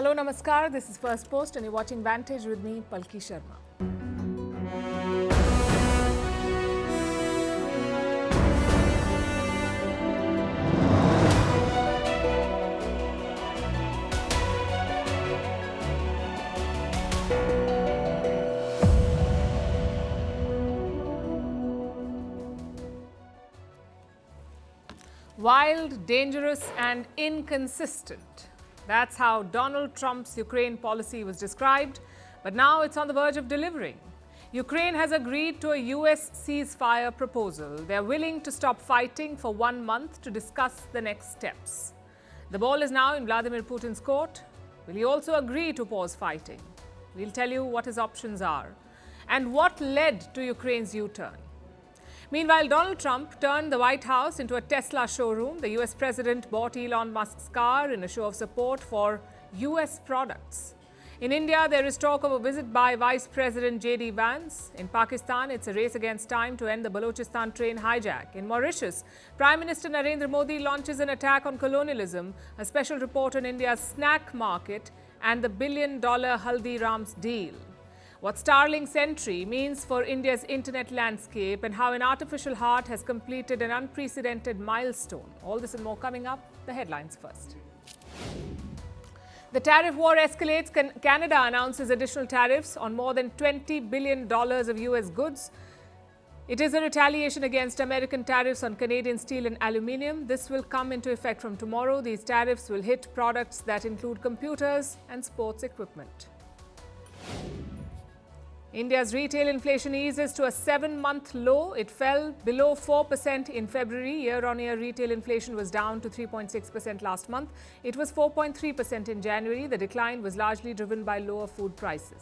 Hello, namaskar. This is Firstpost and you're watching Vantage with me, Palki Sharma. Wild, dangerous and inconsistent. That's how Donald Trump's Ukraine policy was described, but now it's on the verge of delivering. Ukraine has agreed to a US ceasefire proposal. They're willing to stop fighting for 1 month to discuss the next steps. The ball is now in Vladimir Putin's court. Will he also agree to pause fighting? We'll tell you what his options are and what led to Ukraine's U-turn. Meanwhile, Donald Trump turned the White House into a Tesla showroom. The US president bought Elon Musk's car in a show of support for US products. In India, there is talk of a visit by Vice President J.D. Vance. In Pakistan, it's a race against time to end the Balochistan train hijack. In Mauritius, Prime Minister Narendra Modi launches an attack on colonialism, a special report on India's snack market and the billion-dollar Haldiram's deal. What Starlink Sentry means for India's internet landscape and how an artificial heart has completed an unprecedented milestone. All this and more coming up. The headlines first. The tariff war escalates. Canada announces additional tariffs on more than $20 billion of US goods. It is a retaliation against American tariffs on Canadian steel and aluminium. This will come into effect from tomorrow. These tariffs will hit products that include computers and sports equipment. India's retail inflation eases to a 7-month low. It fell below 4% in February. Year-on-year retail inflation was down to 3.6% last month. It was 4.3% in January. The decline was largely driven by lower food prices.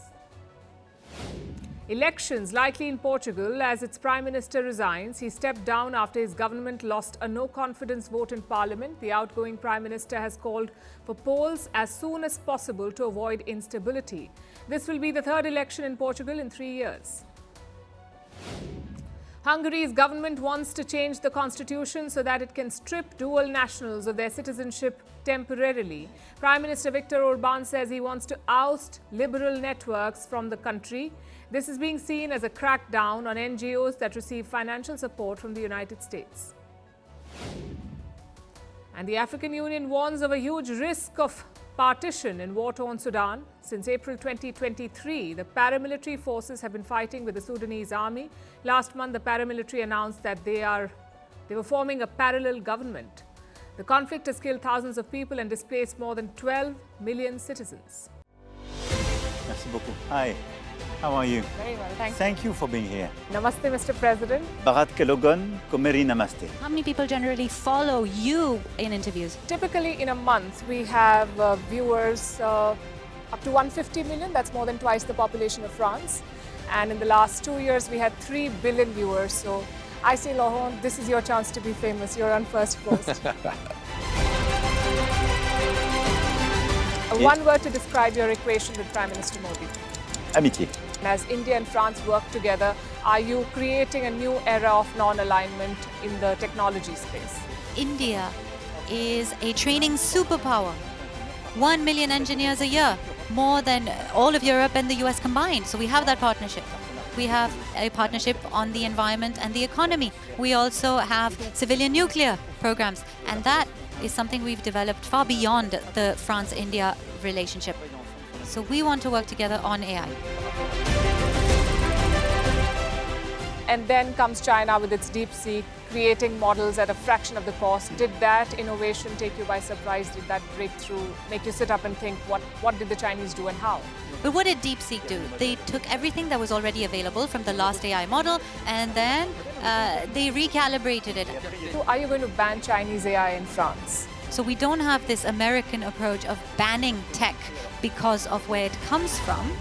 Elections likely in Portugal as its prime minister resigns. He stepped down after his government lost a no-confidence vote in parliament. The outgoing prime minister has called for polls as soon as possible to avoid instability. This will be the third election in Portugal in 3 years. Hungary's government wants to change the constitution so that it can strip dual nationals of their citizenship temporarily. Prime Minister Viktor Orbán says he wants to oust liberal networks from the country. This is being seen as a crackdown on NGOs that receive financial support from the United States. And the African Union warns of a huge risk of partition in war-torn Sudan. Since April 2023, the paramilitary forces have been fighting with the Sudanese army. Last month, the paramilitary announced that they were forming a parallel government. The conflict has killed thousands of people and displaced more than 12 million citizens. Merci beaucoup. Hi. How are you? Very well, thank you. Thank you for being here. Namaste, Mr. President. Bharat Kelogan, Komeri Namaste. How many people generally follow you in interviews? Typically, in a month, we have viewers up to 150 million. That's more than twice the population of France. And in the last 2 years, we had 3 billion viewers. So I say, Laurent, this is your chance to be famous. You're on Firstpost. One word to describe your equation with Prime Minister Modi. Amitié. As India and France work together, are you creating a new era of non-alignment in the technology space? India is a training superpower. 1 million engineers a year, more than all of Europe and the US combined. So we have that partnership. We have a partnership on the environment and the economy. We also have civilian nuclear programs. And that is something we've developed far beyond the France-India relationship. So we want to work together on AI. And then comes China with its DeepSeek, creating models at a fraction of the cost. Did that innovation take you by surprise? Did that breakthrough make you sit up and think, what did the Chinese do and how? But what did DeepSeek do? They took everything that was already available from the last AI model and then they recalibrated it. So are you going to ban Chinese AI in France? So we don't have this American approach of banning tech because of where it comes from.